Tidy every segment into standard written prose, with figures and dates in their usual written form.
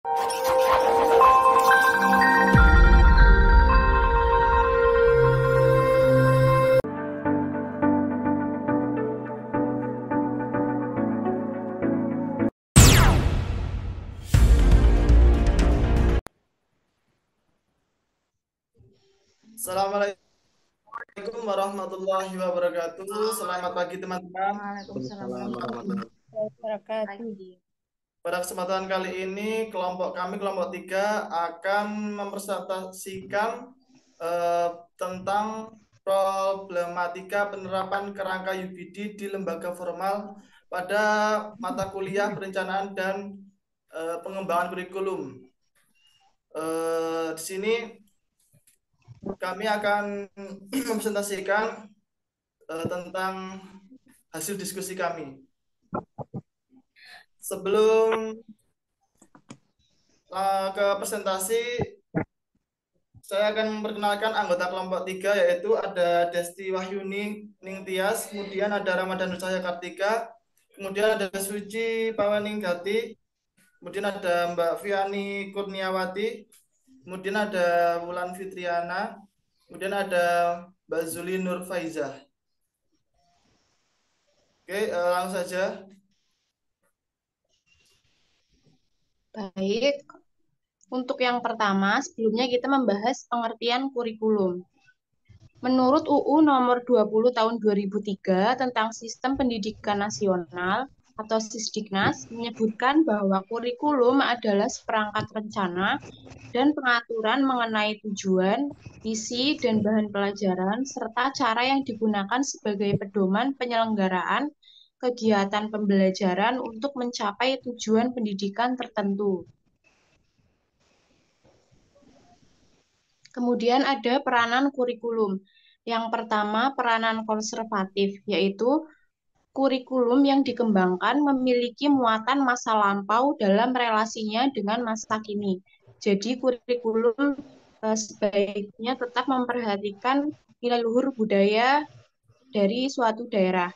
Assalamualaikum warahmatullahi wabarakatuh. Selamat pagi teman-teman. Waalaikumsalam warahmatullahi wabarakatuh. Pada kesempatan kali ini kelompok 3 akan mempresentasikan tentang problematika penerapan kerangka UPD di lembaga formal pada mata kuliah perencanaan dan pengembangan kurikulum. Di sini kami akan mempresentasikan tentang hasil diskusi kami. Sebelum ke presentasi, saya akan memperkenalkan anggota kelompok 3, yaitu ada Desti Wahyuni Ningtyas, kemudian ada Ramadan Nucaya Kartika, kemudian ada Suci Pawaninggati, kemudian ada Mbak Viani Kurniawati, kemudian ada Wulan Fitriana, kemudian ada Mbak Zuli Nur Faizah. Oke, langsung saja. Baik, untuk yang pertama, sebelumnya kita membahas pengertian kurikulum. Menurut UU nomor 20 tahun 2003 tentang Sistem Pendidikan Nasional atau Sisdiknas menyebutkan bahwa kurikulum adalah seperangkat rencana dan pengaturan mengenai tujuan, isi, dan bahan pelajaran, serta cara yang digunakan sebagai pedoman penyelenggaraan kegiatan pembelajaran untuk mencapai tujuan pendidikan tertentu. Kemudian ada peranan kurikulum. Yang pertama, peranan konservatif, yaitu kurikulum yang dikembangkan memiliki muatan masa lampau dalam relasinya dengan masa kini. Jadi kurikulum sebaiknya tetap memperhatikan nilai luhur budaya dari suatu daerah.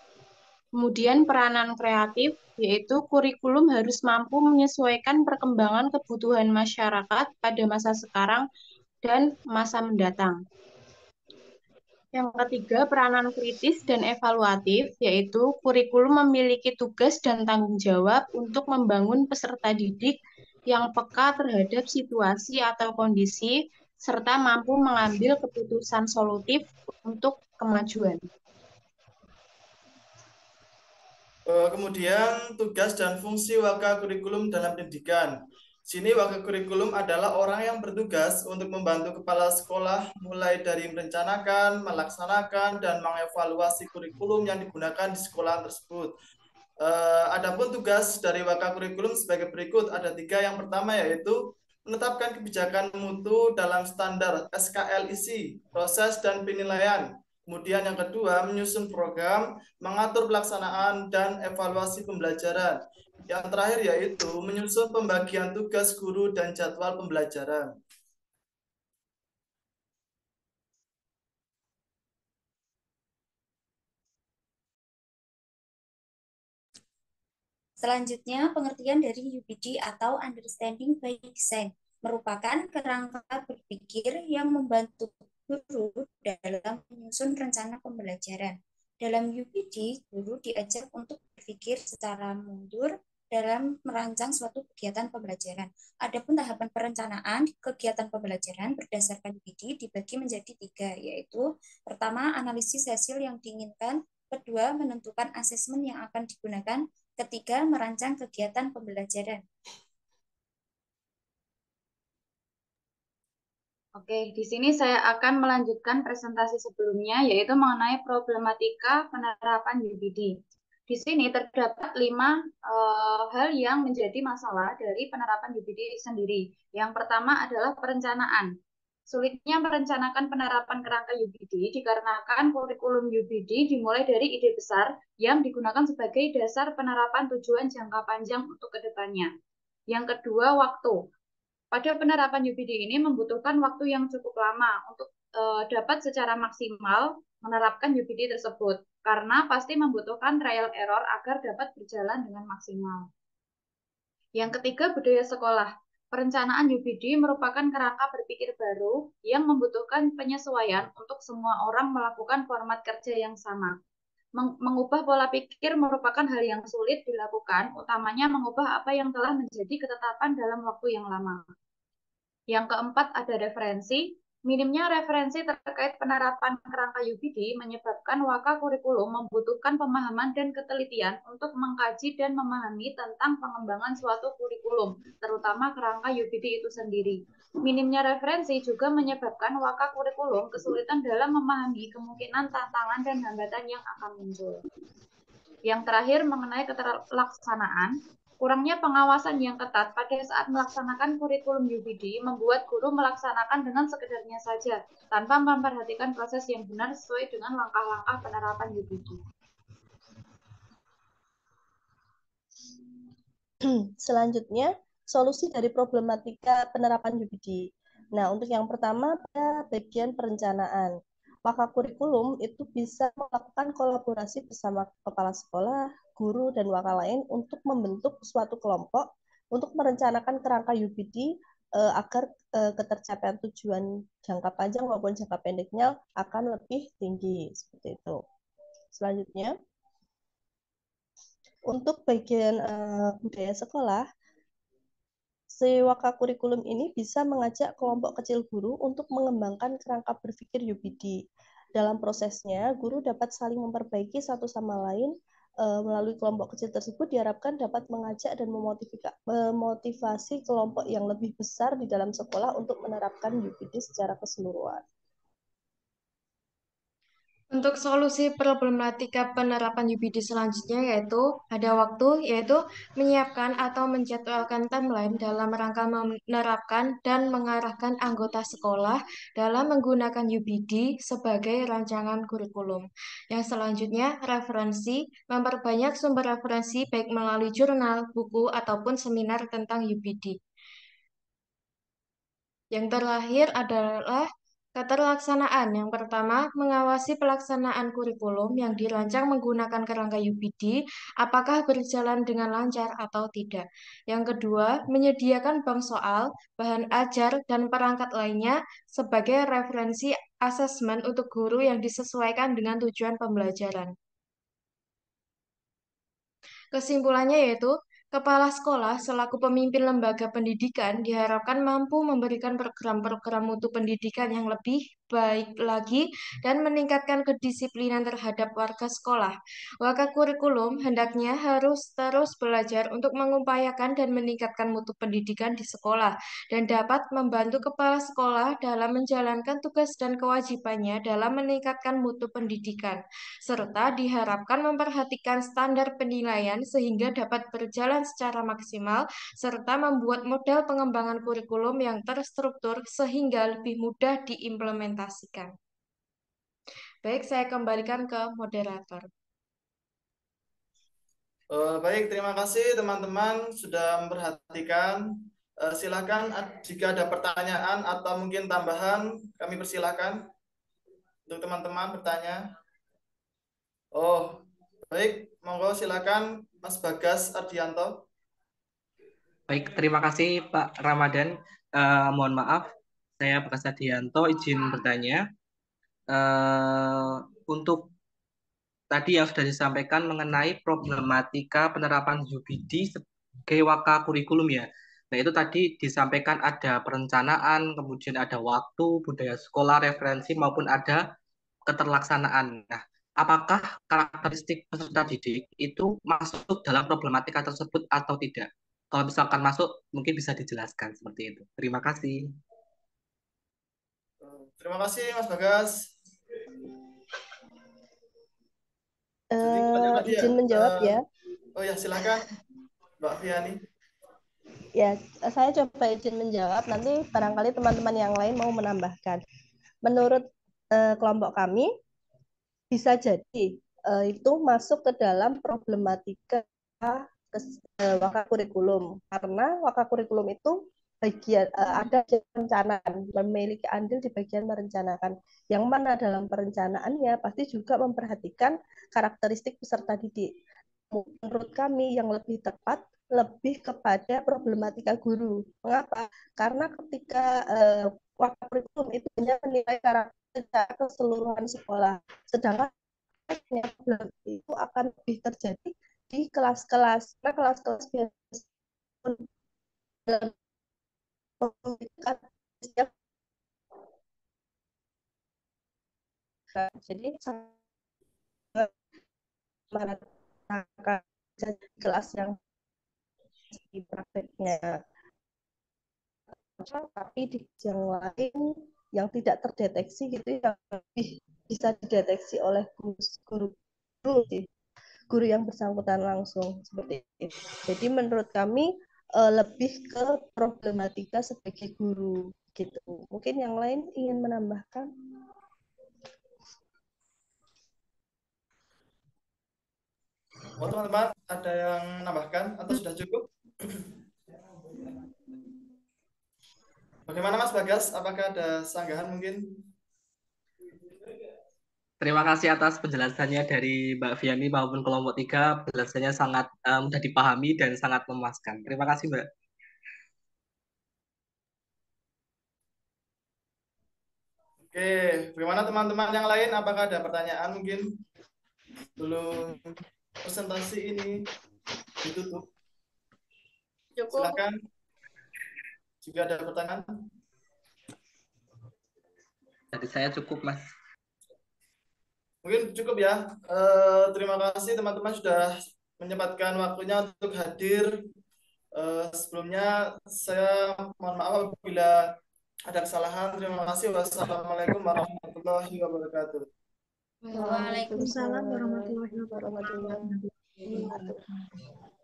Kemudian peranan kreatif, yaitu kurikulum harus mampu menyesuaikan perkembangan kebutuhan masyarakat pada masa sekarang dan masa mendatang. Yang ketiga, peranan kritis dan evaluatif, yaitu kurikulum memiliki tugas dan tanggung jawab untuk membangun peserta didik yang peka terhadap situasi atau kondisi, serta mampu mengambil keputusan solutif untuk kemajuan. Kemudian tugas dan fungsi wakakurikulum dalam pendidikan. Sini wakakurikulum adalah orang yang bertugas untuk membantu kepala sekolah mulai dari merencanakan, melaksanakan, dan mengevaluasi kurikulum yang digunakan di sekolah tersebut. Adapun tugas dari wakakurikulum sebagai berikut, ada 3. Yang pertama yaitu menetapkan kebijakan mutu dalam standar SKLIC, proses dan penilaian. Kemudian yang kedua, menyusun program, mengatur pelaksanaan, dan evaluasi pembelajaran. Yang terakhir yaitu menyusun pembagian tugas guru dan jadwal pembelajaran. Selanjutnya, pengertian dari UPD atau Understanding by Design merupakan kerangka berpikir yang membantu guru dalam menyusun rencana pembelajaran. Dalam UPD, guru diajak untuk berpikir secara mundur dalam merancang suatu kegiatan pembelajaran. Adapun tahapan perencanaan kegiatan pembelajaran berdasarkan UPD dibagi menjadi 3, yaitu pertama, analisis hasil yang diinginkan, kedua, menentukan asesmen yang akan digunakan, ketiga, merancang kegiatan pembelajaran. Oke, di sini saya akan melanjutkan presentasi sebelumnya, yaitu mengenai problematika penerapan UPD. Di sini terdapat 5 hal yang menjadi masalah dari penerapan UPD sendiri. Yang pertama adalah perencanaan. Sulitnya merencanakan penerapan kerangka UPD dikarenakan kurikulum UPD dimulai dari ide besar yang digunakan sebagai dasar penerapan tujuan jangka panjang untuk kedepannya. Yang kedua, waktu. Pada penerapan UPD ini membutuhkan waktu yang cukup lama untuk dapat secara maksimal menerapkan UPD tersebut, karena pasti membutuhkan trial error agar dapat berjalan dengan maksimal. Yang ketiga, budaya sekolah. Perencanaan UPD merupakan kerangka berpikir baru yang membutuhkan penyesuaian untuk semua orang melakukan format kerja yang sama. Mengubah pola pikir merupakan hal yang sulit dilakukan, utamanya mengubah apa yang telah menjadi ketetapan dalam waktu yang lama. Yang keempat ada referensi. Minimnya referensi terkait penerapan kerangka UPD menyebabkan waka kurikulum membutuhkan pemahaman dan ketelitian untuk mengkaji dan memahami tentang pengembangan suatu kurikulum, terutama kerangka UPD itu sendiri. Minimnya referensi juga menyebabkan waka kurikulum kesulitan dalam memahami kemungkinan tantangan dan hambatan yang akan muncul. Yang terakhir mengenai keterlaksanaan, kurangnya pengawasan yang ketat pada saat melaksanakan kurikulum UPD membuat guru melaksanakan dengan sekedarnya saja, tanpa memperhatikan proses yang benar sesuai dengan langkah-langkah penerapan UPD. Selanjutnya, solusi dari problematika penerapan UPD. Nah, untuk yang pertama pada bagian perencanaan. Maka kurikulum itu bisa melakukan kolaborasi bersama kepala sekolah, guru, dan waka lain untuk membentuk suatu kelompok untuk merencanakan kerangka UPD agar ketercapaian tujuan jangka panjang maupun jangka pendeknya akan lebih tinggi. Seperti itu. Selanjutnya, untuk bagian budaya sekolah, si waka kurikulum ini bisa mengajak kelompok kecil guru untuk mengembangkan kerangka berpikir UPD. Dalam prosesnya, guru dapat saling memperbaiki satu sama lain. Melalui kelompok kecil tersebut diharapkan dapat mengajak dan memotivasi kelompok yang lebih besar di dalam sekolah untuk menerapkan UPD secara keseluruhan. Untuk solusi problematika penerapan UPD selanjutnya ada yaitu menyiapkan atau menjadwalkan timeline dalam rangka menerapkan dan mengarahkan anggota sekolah dalam menggunakan UPD sebagai rancangan kurikulum. Yang selanjutnya referensi, memperbanyak sumber referensi baik melalui jurnal, buku, ataupun seminar tentang UPD. Yang terakhir adalah keterlaksanaan. Yang pertama, mengawasi pelaksanaan kurikulum yang dirancang menggunakan kerangka UPD, apakah berjalan dengan lancar atau tidak. Yang kedua, menyediakan bank soal, bahan ajar, dan perangkat lainnya sebagai referensi asesmen untuk guru yang disesuaikan dengan tujuan pembelajaran. Kesimpulannya yaitu, kepala sekolah selaku pemimpin lembaga pendidikan diharapkan mampu memberikan program-program mutu pendidikan yang lebih baik lagi dan meningkatkan kedisiplinan terhadap warga sekolah. Waka kurikulum hendaknya harus terus belajar untuk mengupayakan dan meningkatkan mutu pendidikan di sekolah dan dapat membantu kepala sekolah dalam menjalankan tugas dan kewajibannya dalam meningkatkan mutu pendidikan, serta diharapkan memperhatikan standar penilaian sehingga dapat berjalan secara maksimal, serta membuat model pengembangan kurikulum yang terstruktur sehingga lebih mudah diimplementasikan. Baik, saya kembalikan ke moderator. Baik, terima kasih teman-teman sudah memperhatikan. Silakan jika ada pertanyaan atau mungkin tambahan, kami persilakan untuk teman-teman bertanya. Oh, baik, monggo silakan Mas Bagas Ardianto. Baik, terima kasih Pak Ramadan. Mohon maaf, saya Bagas Ardianto izin bertanya. Untuk tadi yang sudah disampaikan mengenai problematika penerapan UPD sebagai waka kurikulum ya. Nah, itu tadi disampaikan ada perencanaan, kemudian ada waktu, budaya sekolah, referensi, maupun ada keterlaksanaan. Nah, apakah karakteristik peserta didik itu masuk dalam problematika tersebut atau tidak? Kalau misalkan masuk, mungkin bisa dijelaskan seperti itu. Terima kasih. Terima kasih Mas Bagas. Izin menjawab ya. Oh ya, silakan Mbak Fiani. Ya, saya coba izin menjawab. Nanti barangkali teman-teman yang lain mau menambahkan. Menurut kelompok kami, bisa jadi itu masuk ke dalam problematika waka kurikulum. Karena waka kurikulum itu bagian ada perencanaan, memiliki andil di bagian merencanakan. Yang mana dalam perencanaannya pasti juga memperhatikan karakteristik peserta didik. Menurut kami yang lebih tepat lebih kepada problematika guru. Mengapa? Karena ketika waktu kurikulum itu hanya menilai karakter secara keseluruhan sekolah, sedangkan problem itu akan lebih terjadi di kelas-kelas. Karena kelas-kelas biasa dalam pendidikan setiap jadi sangat meratakan kelas yang di prakteknya, tapi di yang lain yang tidak terdeteksi gitu yang lebih bisa dideteksi oleh guru yang bersangkutan langsung seperti itu. Jadi menurut kami lebih ke problematika sebagai guru gitu. Mungkin yang lain ingin menambahkan? Oh, teman-teman, ada yang menambahkan atau sudah cukup? Bagaimana Mas Bagas? Apakah ada sanggahan mungkin? Terima kasih atas penjelasannya dari Mbak Viani maupun kelompok 3. Penjelasannya sangat mudah dipahami dan sangat memuaskan. Terima kasih, Mbak. Oke, bagaimana teman-teman yang lain? Apakah ada pertanyaan mungkin? Belum presentasi ini ditutup. Silakan. Jika ada pertanyaan. Dari saya cukup, Mas. Mungkin cukup ya. Terima kasih teman-teman sudah menyempatkan waktunya untuk hadir. Sebelumnya saya mohon maaf apabila ada kesalahan. Terima kasih. Wassalamualaikum warahmatullahi wabarakatuh. Waalaikumsalam warahmatullahi warahmatullahi wabarakatuh.